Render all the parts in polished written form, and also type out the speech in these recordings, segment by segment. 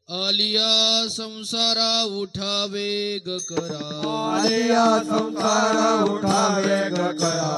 आलिया संसारा उठावे ग करा, आलिया संसारा उठावे ग करा,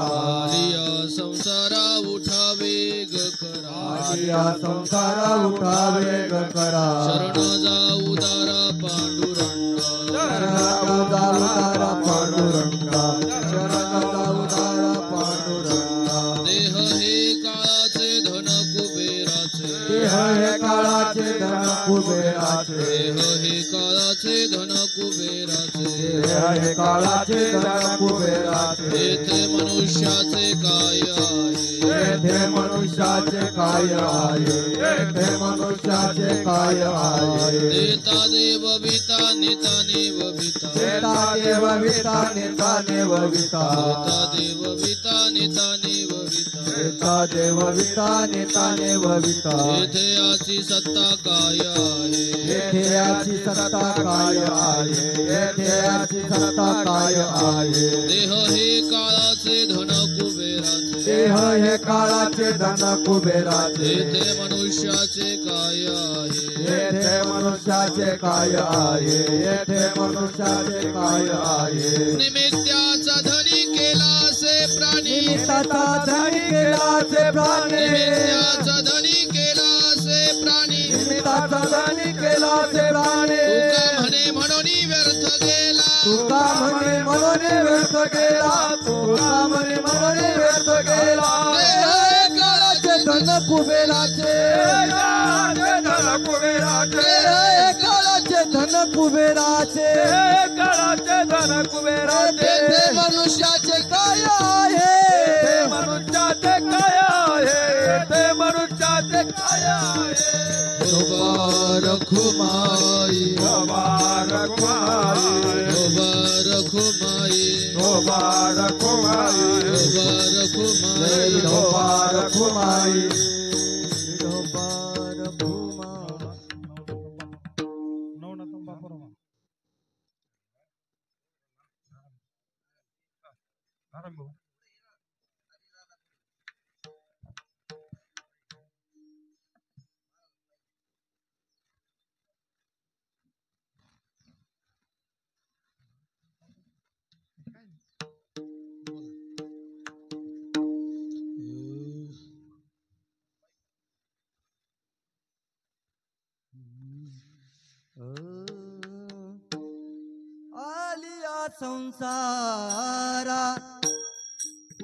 आलिया संसारा उठावे ग करा, आलिया संसारा उठावे ग करा, शरण जाऊ दारा पांडुरंगा, शरण जाऊ दारा पांडुरंगा, शरण जाऊ दारा पांडुरंगा. देह हे काळाचे धन कुबेराचे, देह हे काळाचे धन कुबेराचे, देह हे काळाचे धन कुबेराचे, देह हे काळाचे धन कुबेराचे. येथे मनुष्याचे काय आहे, येथे मनुष्याचे काय आहे, येथे मनुष्याचे काय आहे. देता देव विता निता नेव विता, देता देव विता नेता नेव विता, देता देव विता निता नेव विता, देता देव विता नेता नेव विता. येथे याची सत्ता काय आहे, येथे याची सत्ता काय आहे, येथे याची सत्ता काय आहे. देह हे काळाचे धन कुबेराचे, देह हे काळाचे धन कुबेराचे, येथे मनुष्याचे काय आहे, येथे मनुष्याचे काय आहे, येथे मनुष्याचे काय आहे. निमित्ताचा धनी केलासे प्राणी, निमित्ताचा धनी केलाचे प्राणी, निमित्ताचा धनी केलासे प्राणी, निमित्ताचा धनी केलाचे प्राणी. तुका म्हणे म्हणून व्यर्थ गेला, तुका म्हणे म्हणून व्यर्थ गेला, तुका म्हणे म्हणून व्यर्थ गेला. देह काळाचे धन कुबेराचे, धन कुबेराचे, काळाचे धन कुबेराचे, काळाचे धन कुबेराचे. तेथे मनुष्याचे काय आहे, ते मनुष्याचे काय आहे, ते मनुष्याचे काय आहे. रखुमाई, रखुमाई, रखुमाई, रखुमाई, रखुमाई, रखुमाई. आलिया संसारा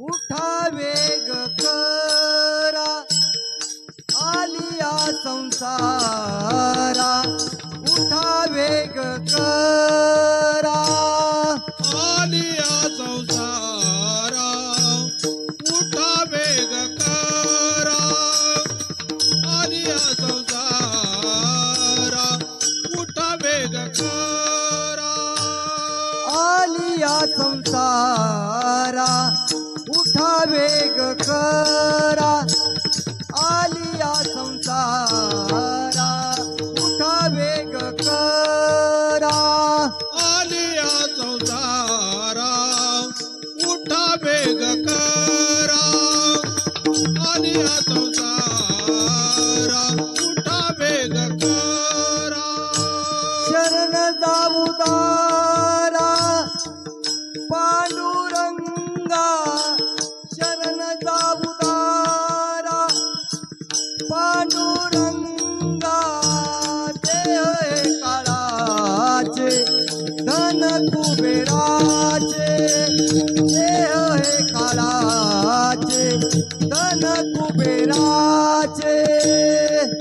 उठावे ग करा, आलिया संसारा उठा वेग करा आलिया संसारा उठा वेग करा आलिया संसारा उठा वेग करा आलिया संसारा उठा वेग करा आलिया संसारा उठा वेग करा आलिया संसारा उठा वेग करा आलिया संसारा उठा वेग करा शरण जाऊ दारा पांडुरंगा शरण जाऊ दारा पांडुरंगा देह काळाचे धन कुबेराचे देह काळाचे धन कुबेराचे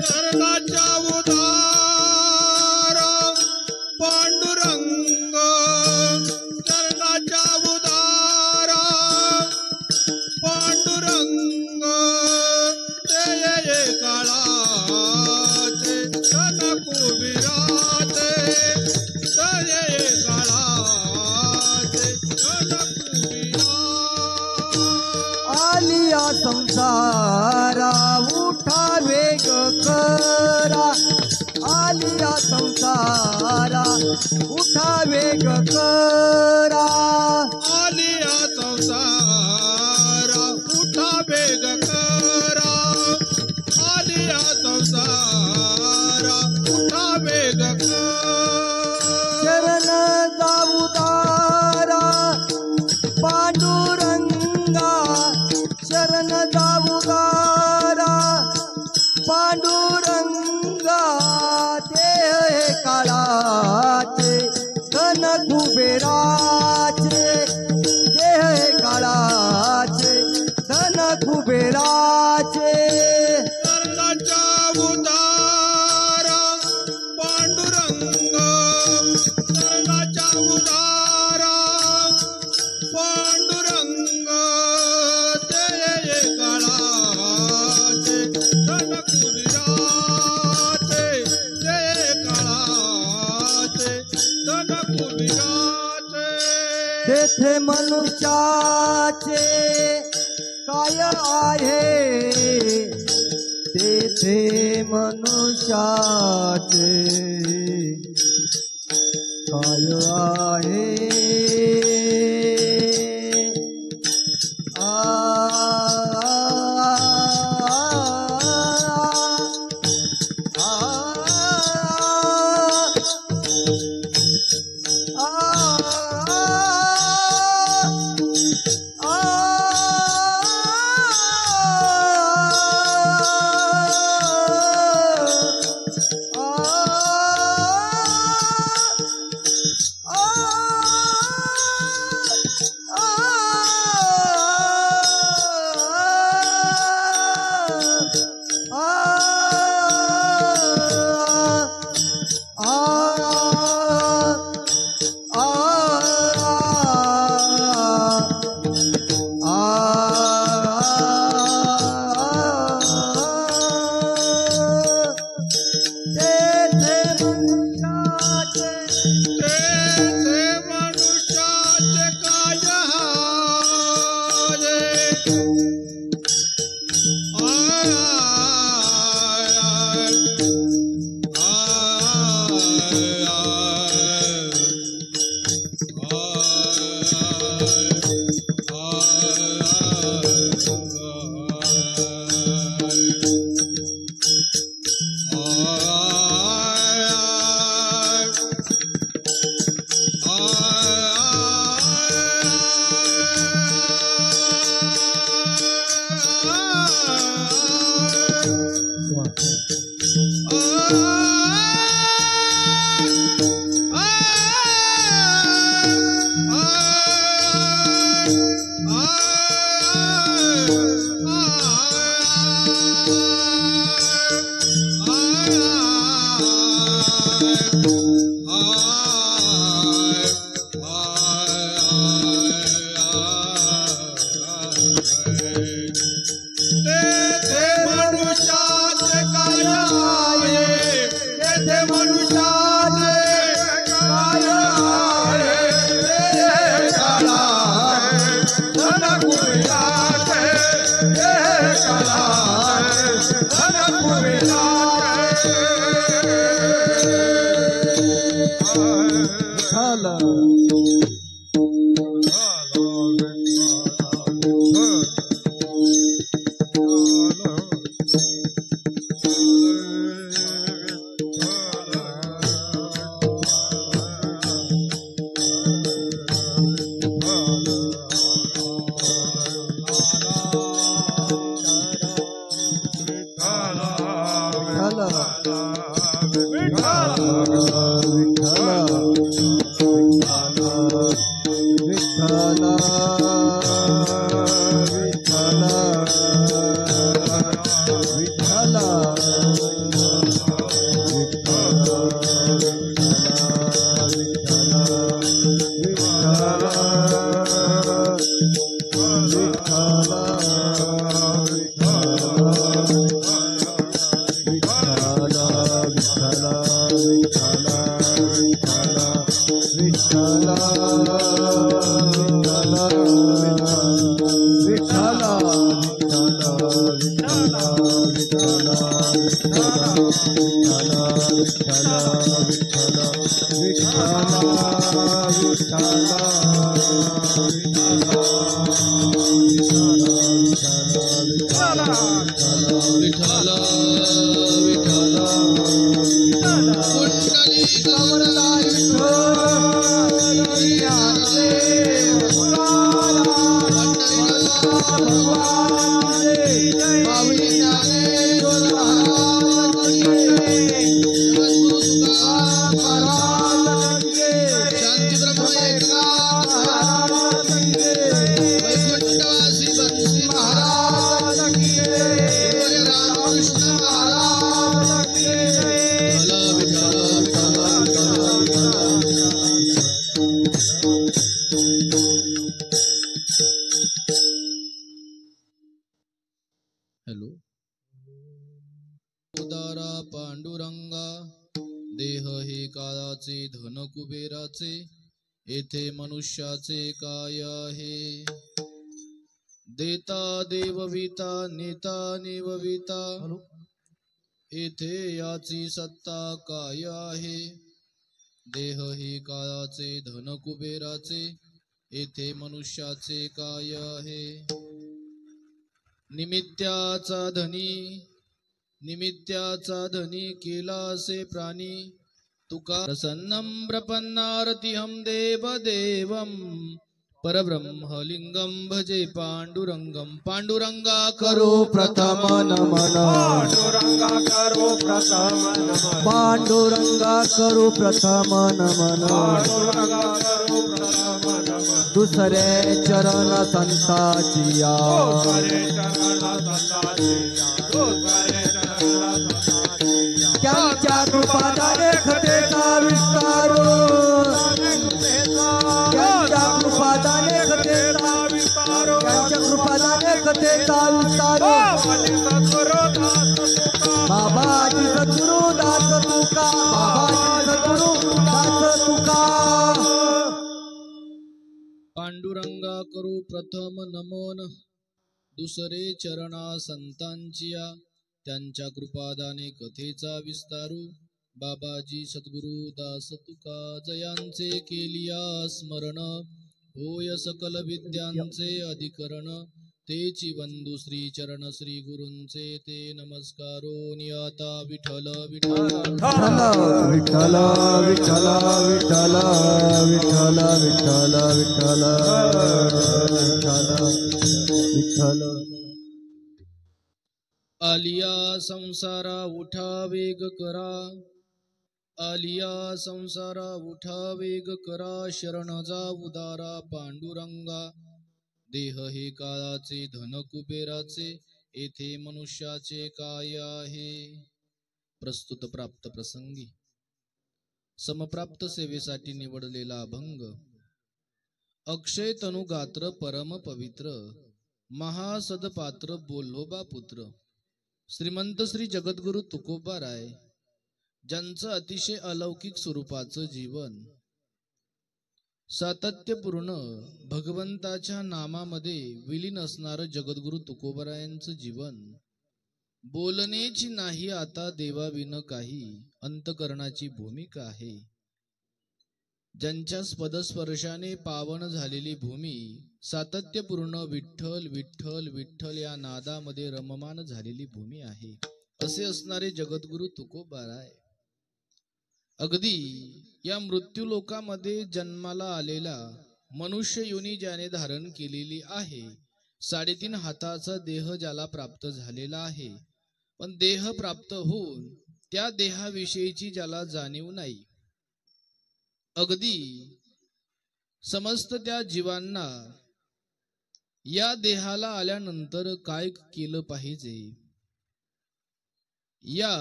कर्णाच्या उदार पांडुरंग कर्णाच्या उदार पांडुरंग ते काळाचे धन कुबेराचे ते काळाचे धन कुबेरा आलिया संसारा उठा वेग करा आलिया संसारा उठा वेग करा आलिया संसारा उठा वेग करा आलिया संसारा उठा वेग करा शरण जाऊ दारा पांडुरंगा शरण जाऊ दारा पांडुरंगा देह काळाचे धन कुबेराचे देह काळाचे धन कुबेराचे कर्णाच्या उदार पांडुरंग कर्णाच्या उदार पांडुरंग ते काळाचे धन कुबेराचे ते काळाचे धन कुबेराचे तेथे मनुष्याचे काय आहे तेथे मनुष्याचे काय आहे विठ्ठल धन कुबेराचे येथे मनुष्याचे काय आहे. देता देवविता नेता नेवविता येथे याची सत्ता काय आहे. देह हे काळाचे धन कुबेराचे येथे मनुष्याचे काय आहे. निमित्याचा धनी केला असे प्राणी तुका प्रसन्नं प्रपन्नारतिहं देवदेवं परब्रह्मलिंगं भजे पांडुरंगं. पांडुरंगा करो प्रथम नमन, पांडुरंगा करो प्रथम नमन, दुसरे चरण संताचिया, त्यांच्या कृपादाने खतेचा विस्तारो, त्यांच्या कृपादाने खतेचा विस्तारो, त्यांच्या कृपादाने खतेचा विस्तारो. बाबाजी सद्गुरु दास तुका, बाबाजी सद्गुरु दास तुका. पांडुरंगा करू प्रथम नमन, दुसरे चरणा संतांचिया, त्यांच्या कृपादाने कथेचा विस्तारू. बाबाजी सद्गुरु दास तुका जयांचे केलिया स्मरण, होय सकल विद्यांचे अधिकरण. तेची वंदू श्री चरण श्री गुरूंचे ते नमस्कारो नियता. विठ्ठल विठ्ठल विठ्ठल विठ्ठल विठ्ठल विठ्ठल विठ्ठल विठ्ठल विठ्ठल. आलिया संसारा उठा वेग करा, आलिया संसारा उठा वेग करा. शरण जा उदारा पांडुरंगा, देह हे काळाचे धन कुबेराचे येथे मनुष्याचे काय आहे. प्रस्तुत प्राप्त प्रसंगी समप्राप्त सेवेसाठी निवडलेला अभंग. अक्षय तनु गात्र परम पवित्र, महासदपात्र बोल्होबा पुत्र. श्रीमंत श्री जगद्गुरु तुकोबा राय, ज्यांचं अतिशय अलौकिक स्वरूपाचं जीवन, सातत्यपूर्ण भगवंताच्या नामामध्ये विलीन असणारं जगद्गुरु तुकोबारायांचं जीवन. बोलण्याची नाही आता देवाविन काही, अंतकरणाची भूमिका आहे. ज्यांच्या पदस्पर्शाने पावन झालेली भूमी सातत्यपूर्ण विठ्ठल विठ्ठल विठ्ठल या नादामध्ये रममान झालेली भूमी आहे, असे असणारे जगद्गुरु तुकोबाराय अगदी या मृत्यू लोकामध्ये जन्माला आलेला मनुष्य योनी ज्याने धारण केलेली आहे, 3.5 हाताचा देह ज्याला प्राप्त झालेला आहे, पण देह प्राप्त होऊन त्या देहाविषयीची ज्याला जाणीव नाही, अगदी समस्त त्या जीवांना या देहाला आल्यानंतर काय केलं पाहिजे, या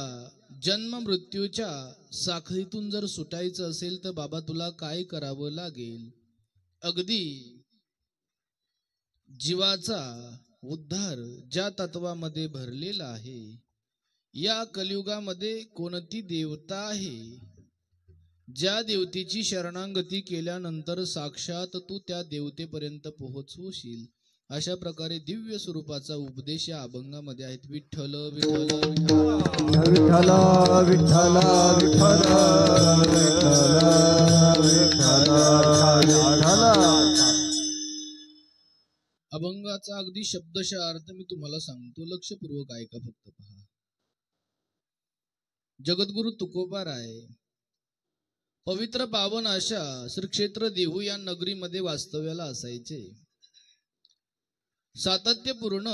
जन्म मृत्यूच्या साखळीतून जर सुटायचं असेल तर बाबा तुला काय करावं लागेल, अगदी जीवाचा उद्धार ज्या तत्वामध्ये भरलेला आहे, या कलियुगामध्ये कोणती देवता आहे ज्या देवतेची शरणागती केल्यानंतर साक्षात तू त्या देवतेपर्यंत पोहोचवशील, अशा प्रकारे दिव्य स्वरूपाचा उपदेश या अभंगामध्ये आहेत. विठ्ठल विठ्ठल विठ्ठल विठ्ठल विठ्ठल. अभंगाचा अगदी शब्दशः अर्थ मी तुम्हाला सांगतो, लक्षपूर्वक ऐका, फक्त पहा. जगद्गुरु तुकोबाराय पवित्र पावन अशा श्री क्षेत्र देहू या नगरीमध्ये वास्तव्याला असायचे. सातत्यपूर्ण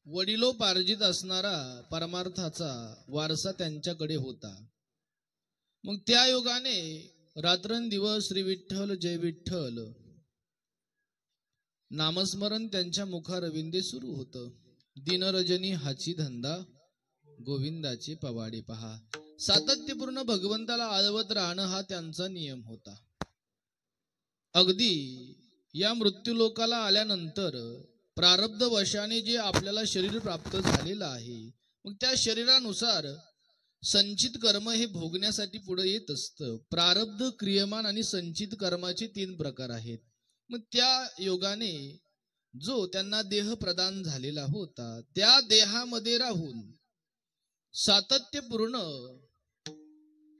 वडिलोपार्जित असणारा परमार्थाचा वारसा त्यांच्याकडे होता. मग त्या योगाने रात्रंदिवस श्री विठ्ठल जय विठ्ठल नामस्मरण त्यांच्या मुखारविंदे सुरू होतं. दिनरजनी हाची धंदा गोविंदाचे पवाडे पहा. सातत्यपूर्ण भगवंताला आळवत राहणं हा त्यांचा नियम होता. अगदी या मृत्यू लोकाला आल्यानंतर प्रारब्ध वशाने जे आपल्याला शरीर प्राप्त झालेलं आहे, मग त्या शरीरानुसार संचित कर्म हे भोगण्यासाठी पुढे येत असतं. प्रारब्ध, क्रियमान आणि संचित कर्माचे 3 प्रकार आहेत. मग त्या योगाने जो त्यांना देह प्रदान झालेला होता, त्या देहामध्ये राहून सातत्यपूर्ण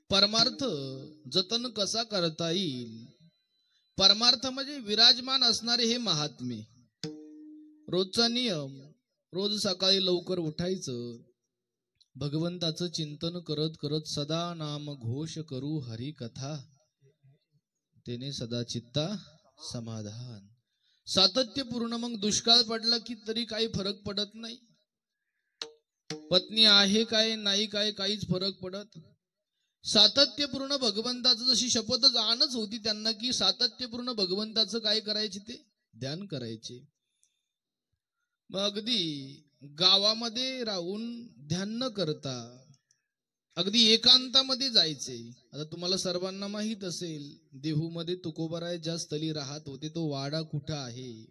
परमार्थ जतन कसा करता येईल, परमार्थ म्हणजे विराजमान असणारे हे महात्मे. रोजचा नियम, रोज सकाळी लवकर उठायचं, भगवंताचं चिंतन करत करत सदा नाम घोष करू हरी कथा, तेने सदा चित्ता समाधान. सातत्यपूर्ण. मग दुष्काळ पडला की तरी काही फरक पडत नाही, पत्नी आहे काय नाही काय काहीच फरक पडत. सातत्यपूर्ण भगवंताचं जशी शपथच आणच होती त्यांना की सातत्यपूर्ण भगवंताचं काय करायचे, ते ध्यान करायचे. मग अगदी गावामध्ये राहून ध्यान न करता अगदी एकांतामध्ये जायचे. आता तुम्हाला सर्वांना माहित असेल, देहूमध्ये तुकोबाराय ज्या स्थळी राहत होते तो वाडा कुठं आहे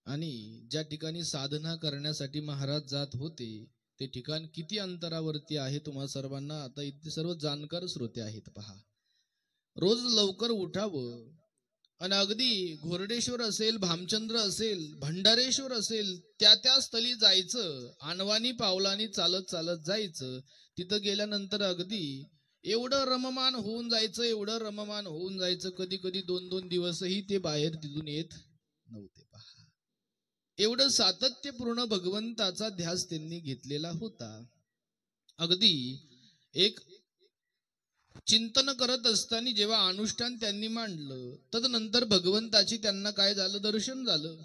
आणि ज्या ठिकाणी साधना करण्यासाठी महाराज जात होते ते ठिकाण किती अंतरावरती आहे तुम्हाला सर्वांना आता इथे सर्व जाणकार श्रोते आहेत. पहा, रोज लवकर उठावं आणि अगदी घोरडेश्वर असेल, भामचंद्र असेल, भंडारेश्वर असेल, त्या स्थळी जायचं, आणवानी पावलानी चालत चालत जायचं. तिथं गेल्यानंतर अगदी एवढं रममान होऊन जायचं, एवढं रममान होऊन जायचं, कधी कधी 2-2 दिवसही ते बाहेर तिथून येत नव्हते. पहा, एवढं सातत्यपूर्ण भगवंताचा ध्यास त्यांनी घेतलेला होता. अगदी एक चिंतन करत असताना जेव्हा अनुष्ठान त्यांनी मांडलं, तदनंतर भगवंताची त्यांना काय झालं, दर्शन झालं.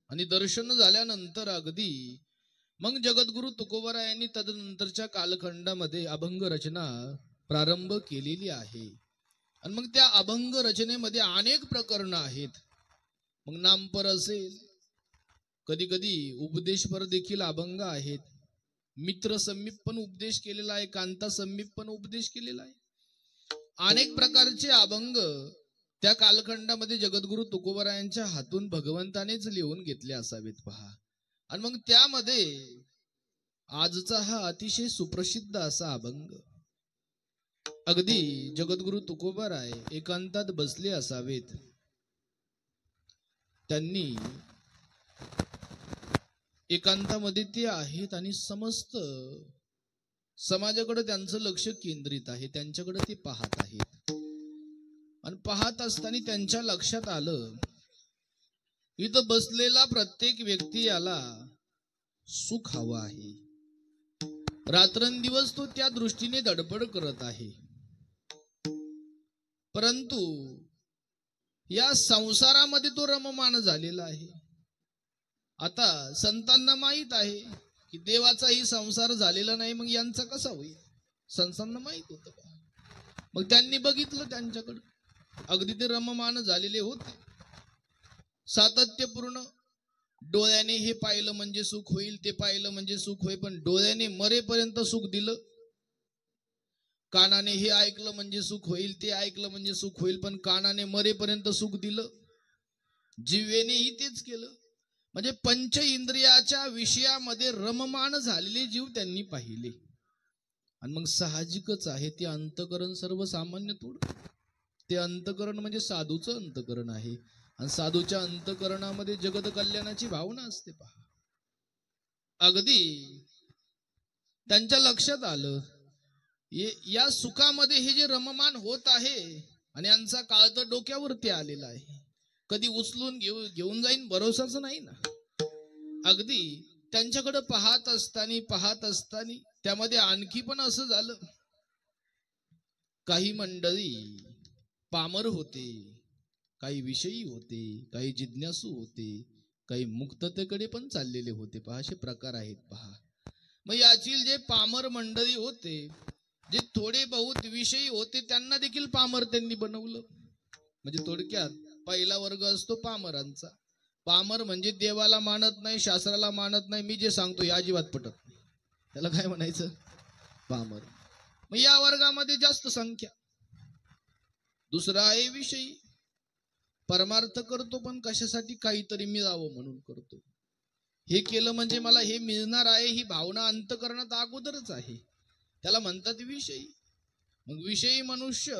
आणि दर्शन झाल्यानंतर अगदी मग जगद्गुरु तुकोबाराय यांनी तदनंतरच्या कालखंडामध्ये अभंग रचना प्रारंभ केलेली आहे. आणि मग त्या अभंग रचनेमध्ये अनेक प्रकरणं आहेत. मग नामपर असेल, कधी कधी उपदेशपर देखील अभंग आहेत. मित्र समीप पण उपदेश केलेला आहे, कांता समीप पण उपदेश केलेला आहे. अनेक प्रकारचे अभंग त्या कालखंडामध्ये जगद्गुरु तुकोबारायांच्या हातून भगवंतानेच लिहून घेतले असावेत. पहा, आणि मग त्यामध्ये आजचा हा अतिशय सुप्रसिद्ध असा अभंग. अगदी जगद्गुरु तुकोबाराय एकांतात बसले असावेत, त्यांनी एकांतामध्ये ते आहेत आणि समस्त समाजाकडे त्यांचं लक्ष केंद्रित आहे, त्यांच्याकडे ते पाहत आहेत. आणि पाहत असताना त्यांच्या लक्षात आलं, इथं बसलेला प्रत्येक व्यक्ती याला सुख हवं आहे. रात्रंदिवस तो त्या दृष्टीने धडपड करत आहे. परंतु या संसारामध्ये तो रममाण झालेला आहे. आता संतांना माहित आहे की देवाचाही संसार झालेला नाही, मग यांचा कसा होईल? संतांना माहित होतं. मग त्यांनी बघितलं त्यांच्याकडे, अगदी ते रममाण झालेले होते, सातत्यपूर्ण. डोळ्याने हे पाहिलं म्हणजे सुख होईल, ते पाहिलं म्हणजे सुख होईल, पण डोळ्याने मरेपर्यंत सुख दिलं. कानाने हे ऐकलं म्हणजे सुख होईल, ते ऐकलं म्हणजे सुख होईल, पण कानाने मरेपर्यंत सुख दिलं. जिव्हेनेही तेच केलं. म्हणजे पंच इंद्रियाच्या विषयामध्ये रममाण झालेले जीव त्यांनी पाहिले. आणि मग साहजिकच आहे, ते अंतकरण सर्वसामान्य थोडं. ते अंतकरण म्हणजे साधूचं अंतकरण आहे. आणि साधूच्या अंतकरणामध्ये जगत कल्याणाची भावना असते. पहा, अगदी त्यांच्या लक्षात आलं, या सुखामध्ये हे जे रममान होत आहे आणि यांचा काळ तर डोक्यावरती आलेला आहे, कधी उचलून घेऊन जाईन भरोसाच नाही ना. अगदी त्यांच्याकडे पाहत असताना त्यामध्ये आणखी पण असं झालं, काही मंडळी पामर होते, काही विषयी होते, काही जिज्ञासू होते, काही मुक्ततेकडे पण चाललेले होते. पहा, असे प्रकार आहेत. पहा, मग यातील जे पामर मंडळी होते, जे थोडे बहुत विषयी होते, त्यांना देखील पामर त्यांनी बनवलं. म्हणजे थोडक्यात पहिला वर्ग असतो पामरांचा. पामर म्हणजे देवाला मानत नाही, शास्त्राला मानत नाही, मी जे सांगतो हे अजिबात पटत नाही, त्याला काय म्हणायचं? पामर. मग या वर्गामध्ये जास्त संख्या. दुसरा आहे विषयी, परमार्थ करतो पण कशासाठी? काहीतरी मिळावं म्हणून करतो. हे केलं म्हणजे मला हे मिळणार आहे, ही भावना अंतकरणात अगोदरच आहे, त्याला म्हणतात विषयी. मग विषयी मनुष्य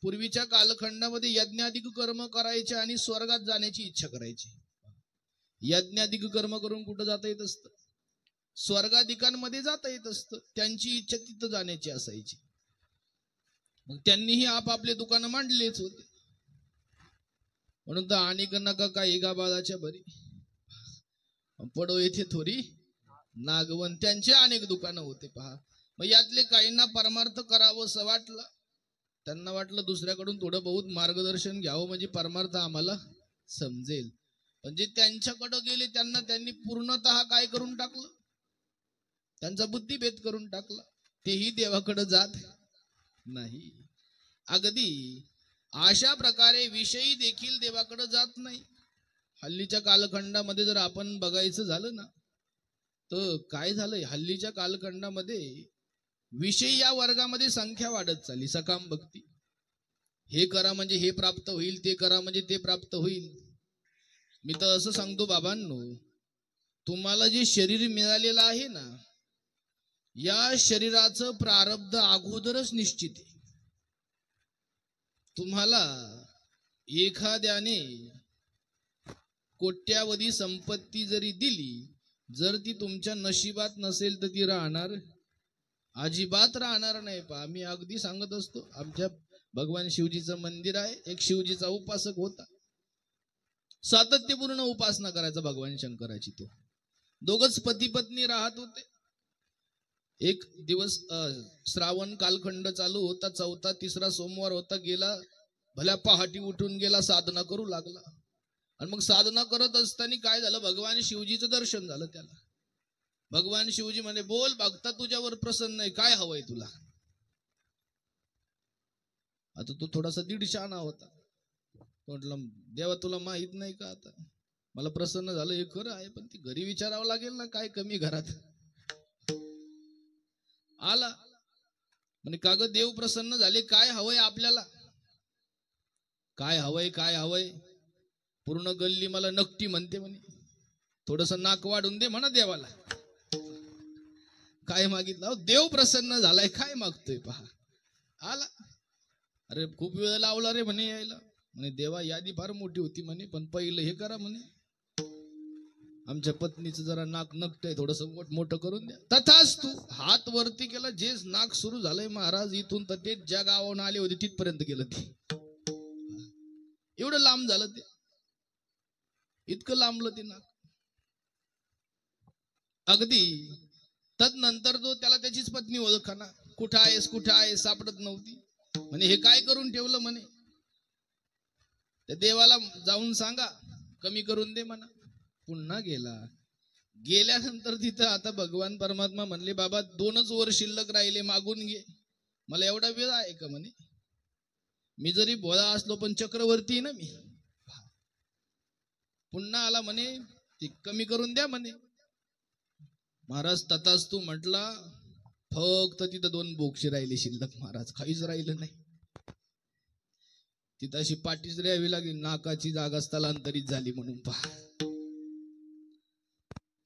पूर्वीच्या कालखंडामध्ये यज्ञाधिक कर्म करायचे आणि स्वर्गात जाण्याची इच्छा करायची. यज्ञाधिक कर्म करून कुठं जाता येत असतं? स्वर्गाधिकांमध्ये जाता येत असतं. त्यांची इच्छा तिथं जाण्याची असायची. मग त्यांनीही आपापले दुकानं मांडलेच होते. म्हणून तर अनेक नका काही गाबाळाच्या बरी पडो येथे थोडी नागवन, त्यांचे अनेक दुकानं होते. पहा, मग यातले काहींना परमार्थ करावं असं वाटलं. त्यांना वाटलं दुसऱ्याकडून थोडं बहुत मार्गदर्शन घ्यावं म्हणजे परमार्थ आम्हाला समजेल. म्हणजे त्यांच्याकडे गेले, त्यांनी पूर्णतः काय करून टाकलं? त्यांचा बुद्धिभेद करून टाकला. तेही देवाकडे जात नाही. अगदी अशा प्रकारे विषयी देखील देवाकडे जात नाही. हल्लीच्या कालखंडामध्ये जर आपण बघायचं झालं ना, तर काय झालंय, हल्लीच्या कालखंडामध्ये विषयी या वर्गामध्ये संख्या वाढत चालली. सकाम भक्ती, हे करा म्हणजे हे प्राप्त होईल, ते करा म्हणजे ते प्राप्त होईल. मी तर असं सांगतो बाबांनो, तुम्हाला जे शरीर मिळालेलं आहे ना, या शरीराचं प्रारब्ध अगोदरच निश्चित आहे. तुम्हाला एखाद्याने कोट्यावधी संपत्ती जरी दिली, जर ती तुमच्या नशिबात नसेल तर ती राहणार, अजिबात राहणार नाही. पहा, मी अगदी सांगत असतो, आमच्या भगवान शिवजीचं मंदिर आहे. एक शिवजीचा उपासक होता, सातत्यपूर्ण उपासना करायचा भगवान शंकराची. तो दोघच पती पत्नी राहत होते. एक दिवस श्रावण कालखंड चालू होता, चौथा तिसरा सोमवार होता. गेला भल्या पहाटी उठून गेला, साधना करू लागला. आणि मग साधना करत असताना काय झालं, भगवान शिवजीचं दर्शन झालं त्याला. भगवान शिवजी म्हणे, बोल भक्ता, तुझ्यावर प्रसन्न आहे, काय हवंय तुला? आता तो थोडासा दीडशाना होता. म्हटलं, देवा तुला माहित नाही का, आता मला प्रसन्न झालं हे खरं आहे, पण ती घरी विचारावं लागेल ना, काय कमी घरात. आला म्हणे, का ग देव प्रसन्न झाले, काय हवंय आपल्याला? काय हवंय, काय हवंय? पूर्ण गल्ली मला नकटी म्हणते म्हणे, थोडस नाक वाढून दे म्हणा देवाला. काय मागितलं? देव प्रसन्न झालाय, काय मागतोय पहा. आला, अरे खूप वेळ लावला रे म्हणे यायला. म्हणे देवा यादी फार मोठी होती म्हणे, पण पहिलं हे करा म्हणे, आमच्या पत्नीचं जरा नाक नकटय, थोडस मोठं करून द्या. तथास्तु, हात वरती केला. जेच नाक सुरू झालंय महाराज, इथून तर ते ज्या गावाहून आले होते तिथपर्यंत गेलं. ते एवढं लांब झालं ते, इतकं लांबलं ते नाक. अगदी तदनंतर तो त्याला त्याचीच पत्नी ओळखना, कुठं आहेस सापडत नव्हती. म्हणे हे काय करून ठेवलं म्हणे, त्या देवाला जाऊन सांगा कमी करून दे म्हणा. पुन्हा गेल्यानंतर तिथं आता भगवान परमात्मा म्हणले, बाबा 2च वर शिल्लक राहिले, मागून घे. मला एवढा वेळ आहे का म्हणे, मी जरी भोळा असलो पण चक्रवर्ती आहे ना मी. पुन्हा आला म्हणे, ते कमी करून द्या म्हणे. महाराज तथास्तु म्हटला, फक्त तिथं 2 बोक्षे राहिले शिल्लक महाराज, काहीच राहिलं नाही. तिथं अशी पाठीच द्यावी लागली, नाकाची जागा स्थलांतरित झाली म्हणून पहा.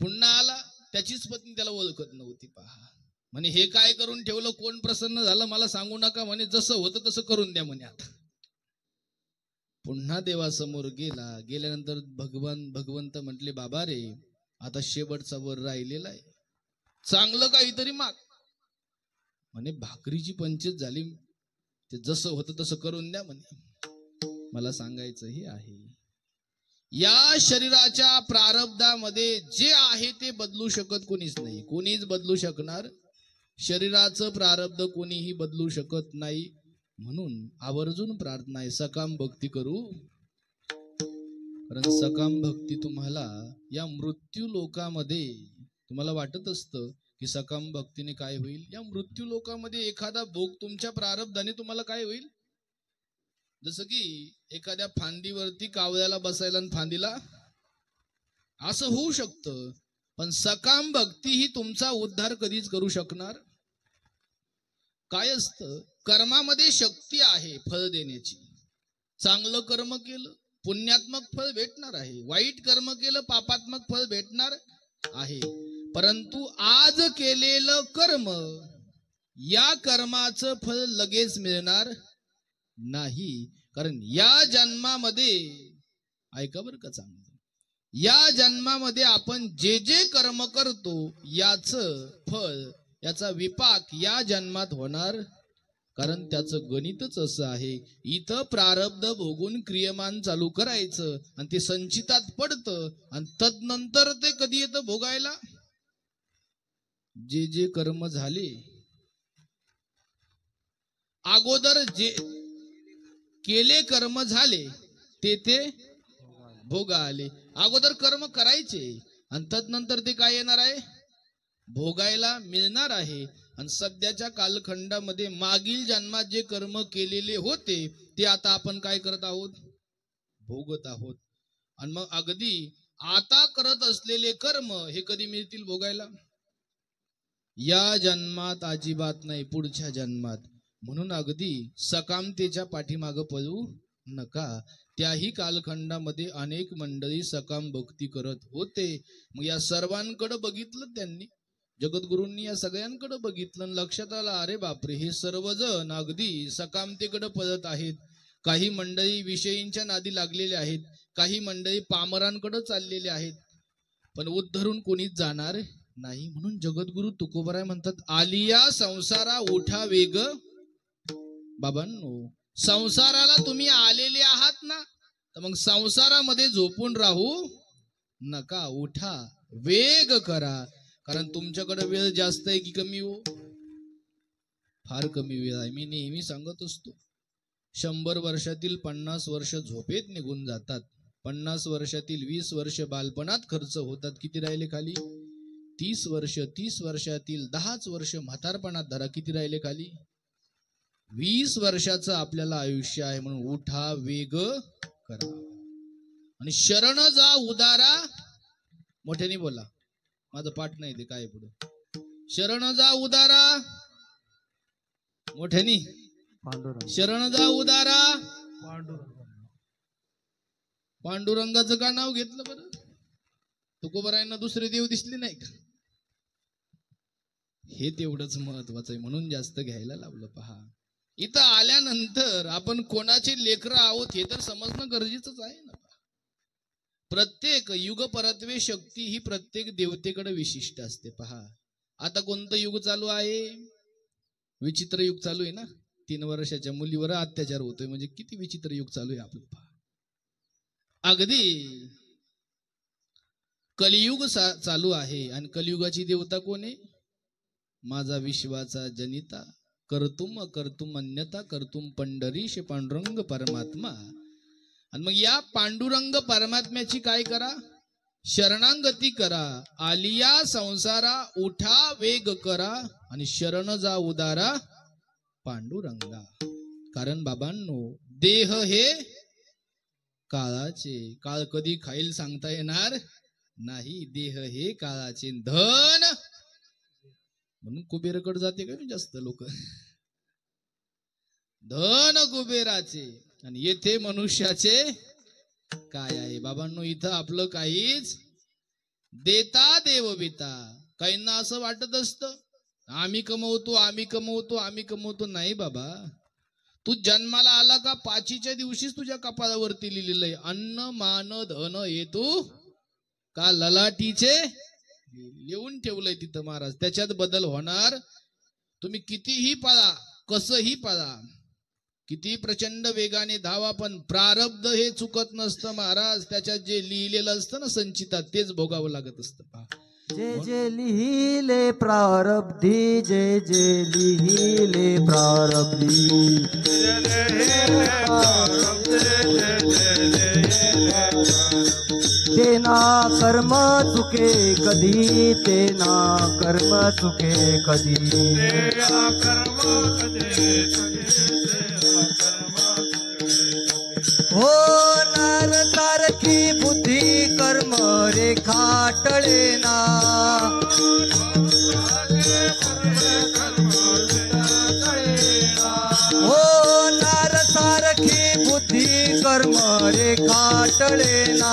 पुन्हा आला, त्याचीच पत्नी त्याला ओळखत नव्हती पहा. म्हणे हे काय करून ठेवलं, कोण प्रसन्न झालं मला सांगू नका म्हणे, जसं होतं तसं करून द्या म्हणे. आता पुन्हा देवासमोर गेल्यानंतर भगवंत म्हटले, बाबा रे आता शेवटचा वर राहिलेला आहे, चांगलं काहीतरी माग. म्हणे भाकरीची पंचायत झाली, ते जसं होतं तसं करून द्या म्हणे. मला सांगायचं हे आहे, या शरीराच्या प्रारब्धामध्ये जे आहे ते बदलू शकत कोणीच नाही, कोणीच बदलू शकणार. शरीराचं प्रारब्ध कोणीही बदलू शकत नाही. म्हणून आवर्जून प्रार्थना आहे, सकाम भक्ती करू. कारण सकाम भक्ती तुम्हाला या मृत्यू लोकामध्ये, तुम्हाला वाटत असतं की सकाम भक्तीने काय होईल, या मृत्यू लोकामध्ये एखादा भोग तुमच्या प्रारब्धाने तुम्हाला काय होईल. जसं की एखाद्या फांदीवरती कावळ्याला बसायला आणि फांदीला, असं होऊ शकतं. पण सकाम भक्ती ही तुमचा उद्धार कधीच करू शकणार. काय असतं, कर्मामध्ये शक्ती आहे फळ देण्याची. चांगलं कर्म केलं पुण्यात्मक फळ भेटणार आहे, वाईट कर्म केलं पापात्मक फळ भेटणार आहे. परंतु आज केलेलं कर्म, या कर्माचं फळ लगेच मिळणार नाही. कारण या जन्मामध्ये, ऐका बरं का चांगलं, या जन्मामध्ये आपण जे जे कर्म करतो याचं फळ, याचा विपाक या जन्मात होणार. कारण त्याचं गणितच असं आहे, इथं प्रारब्ध भोगून क्रियमान चालू करायचं आणि ते संचितात पडतं, आणि तदनंतर ते कधी येतं भोगायला, जे जे कर्म झाले अगोदर, जे केले कर्म झाले ते भोगा आले. अगोदर कर्म करायचे आणि तदनंतर ते काय येणार आहे, भोगायला मिळणार आहे. आणि सध्याच्या कालखंडामध्ये मागील जन्मात जे कर्म केलेले होते ते आता आपण काय करत आहोत, भोगत आहोत. आणि मग अगदी आता करत असलेले कर्म हे कधी मिळतील भोगायला, या जन्मात अजिबात नाही, पुढच्या जन्मात. म्हणून अगदी सकामतेच्या पाठीमागं पळू नका. त्याही कालखंडामध्ये अनेक मंडळी सकाम भक्ती करत होते. मग या सर्वांकडे बघितलं त्यांनी, जगद्गुरूंनी या सगळ्यांकडे बघितलं, लक्षात आलं, अरे बापरे, हे सर्वजण अगदी सकामतेकडे पळत आहेत. काही मंडळी विषयींच्या नादी लागलेले आहेत, काही मंडळी पामरांकडे चाललेले आहेत, पण उद्धरून कोणीच जाणार नाही. म्हणून जगद्गुरु तुकोबराय म्हणतात, आलिया संसारा उठा वेग. बाबांनो, संसाराला तुम्ही आलेले आहात ना, तर मग संसारामध्ये झोपून राहू नका, उठा वेग करा. कारण तुमच्याकडे वेळ जास्त आहे की कमी हो, फार कमी वेळ आहे. मी नेहमी सांगत असतो, 100 वर्षातील 50 वर्ष झोपेत निघून जातात, 50 वर्षातील 20 वर्ष बालपणात खर्च होतात. किती राहिले खाली, 30 वर्ष. 30 वर्षातील 10 वर्ष म्हातारपणात धरा, किती राहिले खाली, 20 वर्षाचं आपल्याला आयुष्य आहे. म्हणून उठा वेग करा आणि शरण जा उदारा. मोठ्याने बोला, माझं पाठ नाही ते काय पुढे, शरण जा उदारा, मोठ्यानी, शरण जा उदारा. पांडुरंगाचं का नाव घेतलं बरं, तुकोबरायांना दुसरे देव दिसले नाही का, हे तेवढंच महत्वाचं आहे, म्हणून जास्त घ्यायला लावलं. पहा, इथं आल्यानंतर आपण कोणाचे लेकरं आहोत हे तर समजणं गरजेचंच आहे ना. प्रत्येक युग परत्वे शक्ती ही प्रत्येक देवतेकडे विशिष्ट असते. पहा, आता कोणतं युग चालू आहे, विचित्र युग चालू आहे ना. 3 वर्षाच्या मुलीवर अत्याचार होतोय, म्हणजे किती विचित्र युग चालू आहे आपलं. पहा, अगदी कलियुग चालू आहे आणि कलियुगाची देवता कोण आहे? माझा विश्वाचा जनिता, कर्तुम अकर्तुम अन्यथा कर्तुम पंढरीश पांडुरंग परमात्मा. आणि मग या पांडुरंग परमात्म्याची काय करा? शरणांगती करा. आलिया संसारा उठा वेग करा आणि शरण जा उदारा पांडुरंगा. कारण बाबांनो, देह हे काळाचे, काळ कधी खाईल सांगता येणार नाही. देह हे काळाचे. धन म्हणून कुबेरकडे जाते का जास्त लोक, धन कुबेराचे आणि येथे मनुष्याचे काय आहे. बाबांनो, इथं आपलं काहीच देता देवविता. काहींना असं वाटत असतं आम्ही कमवतो आम्ही कमवतो आम्ही कमवतो. नाही बाबा, तू जन्माला आला का पाचीच्या दिवशीच तुझ्या कपाळावरती लिहिलेलं आहे अन्न मान धन हे तू का ललाटीचे लिहून ठेवलंय तिथं महाराज. त्याच्यात बदल होणार. तुम्ही कितीही पळा, कसंही पळा, किती प्रचंड वेगाने धावा, पण प्रारब्ध हे चुकत नसतं महाराज. त्याच्यात जे लिहिलेलं असतं ना संचितात, तेच भोगावं लागत असतं. जे जे लिहिले प्रारब्धी, जे जे लिहिले प्रारब्धी, तेना कर्म चुके कधी, तेना कर्म चुके कधी. हो नर सारखी बुद्धी कर्म रेखाटळेना. हो नर सारखी बुद्धी कर्म रेखाटळेना.